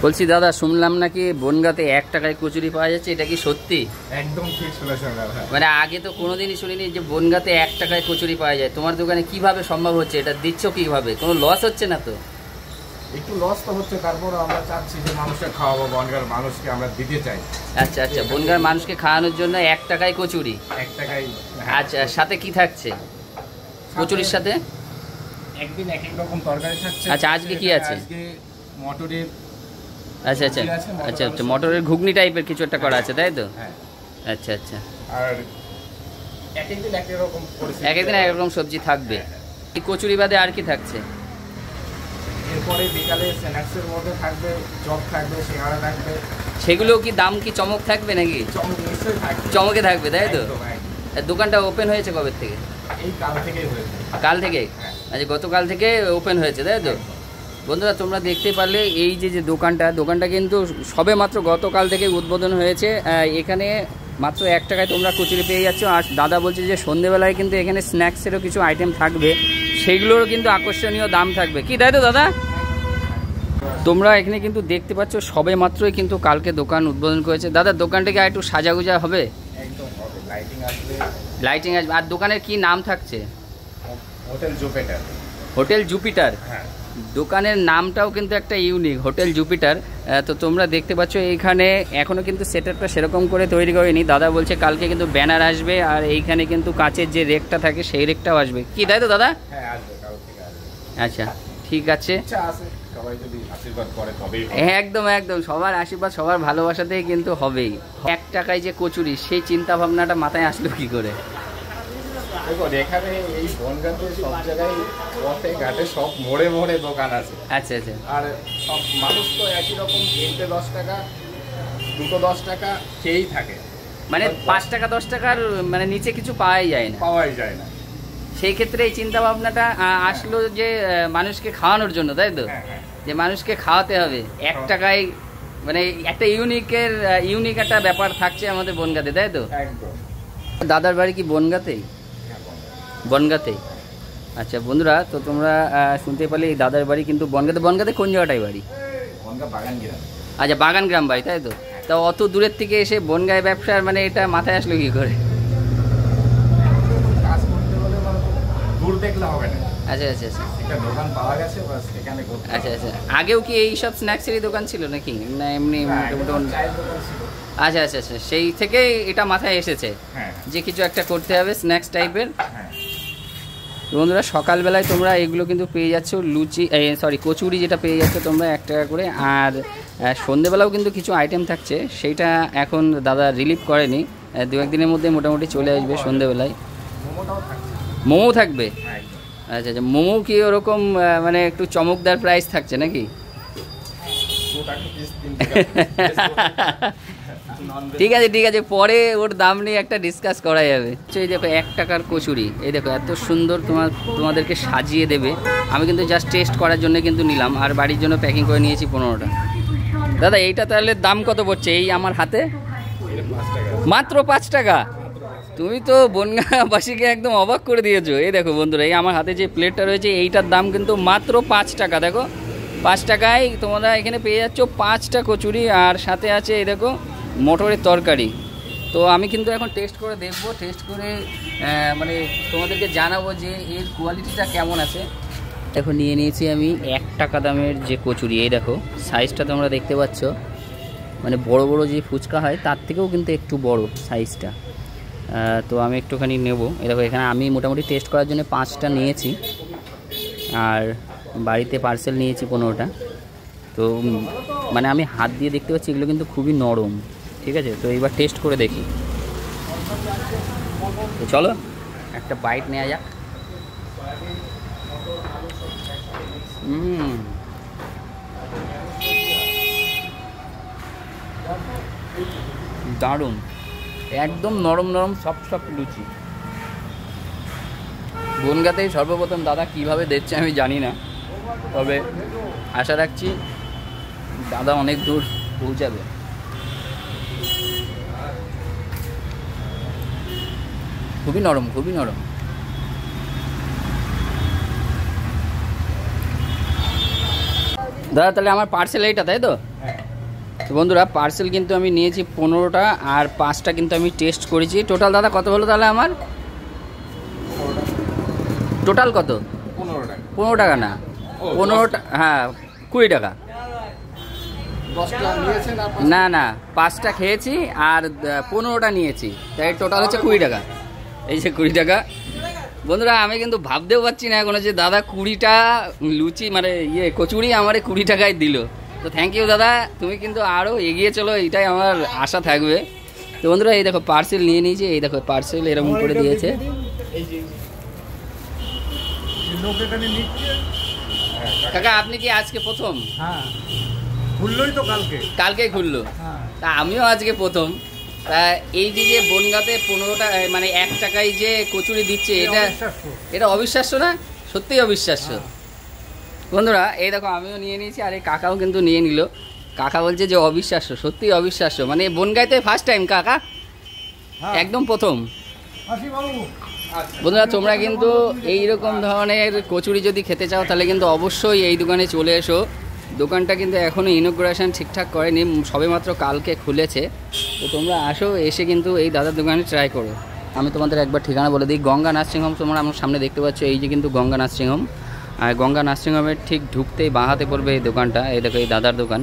বলছি দাদা, শুনলাম নাকি বনগাঁতে 1 টাকায় কচুরি পাওয়া যাচ্ছে, এটা কি সত্যি? একদম ঠিক শুনেছেন দাদা। মানে আগে তো কোনোদিনই শুনিনি যে বনগাঁতে 1 টাকায় কচুরি পাওয়া যায়। তোমার দোকানে কিভাবে সম্ভব হচ্ছে? এটা দিচ্ছ কিভাবে? কোনো লস হচ্ছে না তো? একটু লস তো হচ্ছে, তারপরে আমরা চাচ্ছি যে মানুষকে খাওয়াবো, বনগাঁর মানুষকে আমরা দিতে চাই। আচ্ছা আচ্ছা, বনগাঁর মানুষকে খাওয়ানোর জন্য 1 টাকায় কচুরি। 1 টাকায়। আচ্ছা, সাথে কি থাকছে কচুরির সাথে? একদিন এক এক রকম তরকারি থাকছে। আচ্ছা, আজকে কি আছে? আজকে মটরের। আচ্ছা আচ্ছা আচ্ছা আচ্ছা, মটরের ঘুগনি টাইপের কিছু একটা করা আছে, তাই তো? হ্যাঁ। আচ্ছা আচ্ছা, আর এক একদিন এক এক রকম পরিস্থিতি, এক একদিন এক রকম সবজি থাকবে। এই কচুরি বাদে আর কি থাকছে? এরপরে বিকালে স্ন্যাক্সের মধ্যে থাকবে, চপ থাকবে, সিঙ্গাড়া থাকবে। সেগুলো কি দাম কি চমক থাকবে নাকি? চমক নিশ্চয়ই থাকবে। চমকে থাকবে, তাই তো? একদম, একদম। দোকানটা ওপেন হয়েছে কবে থেকে? এই কাল থেকেই হয়েছে। কাল থেকে? হ্যাঁ। আচ্ছা, গতকাল থেকে ওপেন হয়েছে, তাই তো? বন্ধুরা, তোমরা দেখতে পারলে এই যে দোকানটা কিন্তু সবে মাত্র গতকাল থেকে উদ্বোধন হয়েছে। এখানে মাত্র 1 টাকায় তোমরা কচুরি পেয়ে যাচ্ছ। আর দাদা বলছে যে সন্ধেবেলায় কিন্তু এখানে স্ন্যাক্সেরও কিছু আইটেম থাকবে, সেগুলোরও কিন্তু আকর্ষণীয় দাম থাকবে, কি তাই তো দাদা? তোমরা এখানে কিন্তু দেখতে পাচ্ছ সবে মাত্রই কিন্তু কালকে দোকান উদ্বোধন করেছে। দাদা, দোকানটাকে আর একটু সাজাগুজা হবে? একদম হবে, লাইটিং আসবে। লাইটিং আসবে। আর দোকানের কি নাম থাকছে? Hotel Jupiter. Hotel Jupiter. হ্যাঁ। দোকানের নামটাও কিন্তু একটা ইউনিক, হোটেল জুপিটার। তো তোমরা দেখতে পাচ্ছ এইখানে এখনও কিন্তু সেটআপটা সেরকম করে তৈরি করেনি। দাদা বলছে কালকে কিন্তু ব্যানার আসবে, আর এইখানে কিন্তু কাচের যে রেকটা থাকে সেই রেকটাও আসবে, কি তাই তো দাদা? হ্যাঁ, আসবে, কাল থেকে আসবে। আচ্ছা, ঠিক আছে। আচ্ছা, আছে সবাই যদি আশীর্বাদ করে তবেই হবে। একদম একদম, সবার আশীর্বাদ, সবার ভালোবাসাতেই কিন্তু হবেই। 1 টাকায় যে কচুরি, সেই চিন্তা ভাবনাটা মাথায় আসলো কি করে? দেখো, এখানে এই বনগাঁতে সব জায়গায় পথে ঘাটে সব মোড়ে মোড়ে দোকান আছে। আচ্ছা আচ্ছা। আর সব মানুষ তো একই রকম, 10 টাকা 10 টাকা খেয়েই থাকে। মানে 5 টাকা 10 টাকার মানে নিচে কিছু পাওয়াই যায় না। পাওয়াই যায় না। সেই ক্ষেত্রে এই চিন্তা ভাবনাটা আসলো যে মানুষকে খাওয়ানোর জন্য, তাই তো? হ্যাঁ, হ্যাঁ। যে মানুষকে খাওয়াতে হবে 1 টাকায়, মানে একটা ইউনিক একটা ব্যাপার থাকছে আমাদের বনগাঁতে, তাই তো? একদম। দাদার বাড়ি কি বনগাঁতেই? বনগাঁতেই। আচ্ছা বন্ধুরা, তো তোমরা শুনতে পারলে এই দাদার বাড়ি কিন্তু বনগাঁতে কোন জায়গাটায় বাড়ি? বনগাঁ বাগান গ্রাম। আচ্ছা, বাগান গ্রাম বাড়ি, তাই তো? তা অত দূরের থেকে এসে বনগাঁয় ব্যবসার মানে এটা মাথায় আসলো কি করে? কাজ করতে হলে মানে দূর দেখলে হবে না। আচ্ছা আচ্ছা আচ্ছা একটা দোকান পাওয়া গেছে, বাস এখানে করতে। আচ্ছা আচ্ছা, আগেও কি এই সব স্ন্যাক্সেরই দোকান ছিল নাকি, না এমনি মোটামুটি? চায়ের দোকান ছিল। আচ্ছা আচ্ছা আচ্ছা, সেই থেকে এটা মাথায় এসেছে হ্যাঁ, যে কিছু একটা করতে হবে স্ন্যাক্স টাইপের। হ্যাঁ। বন্ধুরা, সকালবেলায় তোমরা এগুলো কিন্তু পেয়ে যাচ্ছ, কচুরি যেটা পেয়ে যাচ্ছ তোমরা 1 টাকা করে। আর সন্ধেবেলাও কিন্তু কিছু আইটেম থাকছে, সেইটা এখন দাদা রিলিভ করেনি, 2-1 দিনের মধ্যে মোটামুটি চলে আসবে সন্ধেবেলায়। মোমোটাও থাকছে। মোমো থাকবে? হ্যাঁ, আচ্ছা আচ্ছা, মোমো কি ওরকম মানে একটু চমকদার প্রাইস থাকছে নাকি? 2 টাকা পিস, 3 টাকা পিস। ঠিক আছে ঠিক আছে, পরে ওর দাম নিয়ে একটা ডিসকাস করা যাবে। এই দেখো 1 টাকার কচুরি, এই দেখো এত সুন্দর তোমাদেরকে সাজিয়ে দেবে। আমি কিন্তু জাস্ট টেস্ট করার জন্য কিন্তু নিলাম, আর বাড়ির জন্য প্যাকিং করে নিয়েছি 15টা। দাদা, এইটা তাহলে দাম কত পড়ছে এই আমার হাতে? মাত্র 5 টাকা? তুমি তো বনগাঁবাসীকে একদম অবাক করে দিয়েছো। এই দেখো বন্ধুরা, এই আমার হাতে যে প্লেটটা রয়েছে এইটার দাম কিন্তু মাত্র 5 টাকা। দেখো 5 টাকায় তোমরা এখানে পেয়ে যাচ্ছ 5টা কচুরি, আর সাথে আছে এই দেখো মটরের তরকারি। তো আমি কিন্তু এখন টেস্ট করে দেখবো, টেস্ট করে মানে তোমাদেরকে জানাবো যে এর কোয়ালিটিটা কেমন আছে। দেখো নিয়ে নিয়েছি আমি 1 টাকা দামের যে কচুরি। এই দেখো সাইজটা তোমরা দেখতে পাচ্ছ, মানে বড় বড় যে ফুচকা হয় তার থেকেও কিন্তু একটু বড় সাইজটা। তো আমি একটুখানি নেব। এই দেখো এখানে আমি মোটামুটি টেস্ট করার জন্য 5টা নিয়েছি, আর বাড়িতে পার্সেল নিয়েছি 15টা। তো মানে আমি হাত দিয়ে দেখতে পাচ্ছি এগুলো কিন্তু খুবই নরম, ঠিক আছে? তো এইবার টেস্ট করে দেখি। তো চলো একটা বাইট নেওয়া যাক। দারুণ, একদম নরম নরম সফট লুচি। বনগাঁতেই সর্বপ্রথম দাদা কিভাবে দিচ্ছে আমি জানি না, তবে আশা রাখছি দাদা অনেক দূর পৌঁছাবে। খুবই নরম, খুবই নরম। দাদা তাহলে আমার পার্সেল এইটা, তাই তো? তো বন্ধুরা পার্সেল কিন্তু আমি নিয়েছি 15টা, আর 5টা কিন্তু আমি টেস্ট করেছি। টোটাল দাদা কত হলো তাহলে আমার? টোটাল কত? 15 টাকা। 15 টাকা না, 15টা, হ্যাঁ 20 টাকা। 10টা নিয়েছেন আর না না, 5টা খেয়েছি আর 15টা নিয়েছি, তাই টোটাল হচ্ছে 20 টাকা। এই যে 20 টাকা। বন্ধুরা আমি কিন্তু ভাবতেও পারছি না এখনো যে দাদা 20টা লুচি মানে কচুরি আমার 20 টাকায় দিল। তো থ্যাংক ইউ দাদা, তুমি কিন্তু আরও এগিয়ে চলো, এটাই আমার আশা থাকবে। তো বন্ধুরা এই দেখো পার্সেল নিয়ে নিয়েছি, এই দেখো পার্সেল এরকম করে দিয়েছে। কাকা আপনি কি আজকে প্রথম? হ্যাঁ, খুললোই তো কালকেই খুললো। তা আমিও আজকে প্রথম। তা এই যে বনগাঁতে 15টা মানে 1 টাকায় যে কচুরি দিচ্ছে, এটা অবিশ্বাস্য না? সত্যিই অবিশ্বাস্য। বন্ধুরা এই দেখো আমিও নিয়ে নিয়েছি, আর এই কাকাও কিন্তু নিয়ে নিল। কাকা বলছে যে অবিশ্বাস্য, সত্যিই অবিশ্বাস্য, মানে বনগাঁতে ফার্স্ট টাইম কাকা, একদম প্রথম। বন্ধুরা তোমরা কিন্তু এইরকম ধরনের কচুরি যদি খেতে চাও তাহলে কিন্তু অবশ্যই এই দোকানে চলে এসো। দোকানটা কিন্তু এখনও ইনোগ্রেশন ঠিকঠাক করেনি, সবেমাত্র কালকে খুলেছে। তো তোমরা আসো, এসে কিন্তু এই দাদার দোকানে ট্রাই করো। আমি তোমাদের একবার ঠিকানা বলে দিই, গঙ্গা নার্সিং হোম। তোমরা আমার সামনে দেখতে পাচ্ছ, এই যে কিন্তু গঙ্গা নার্সিং হোম। আর গঙ্গা নার্সিং হোমের ঠিক ঢুকতেই বাঁ হাতে পড়বে এই দোকানটা, এই দেখো এই দাদার দোকান।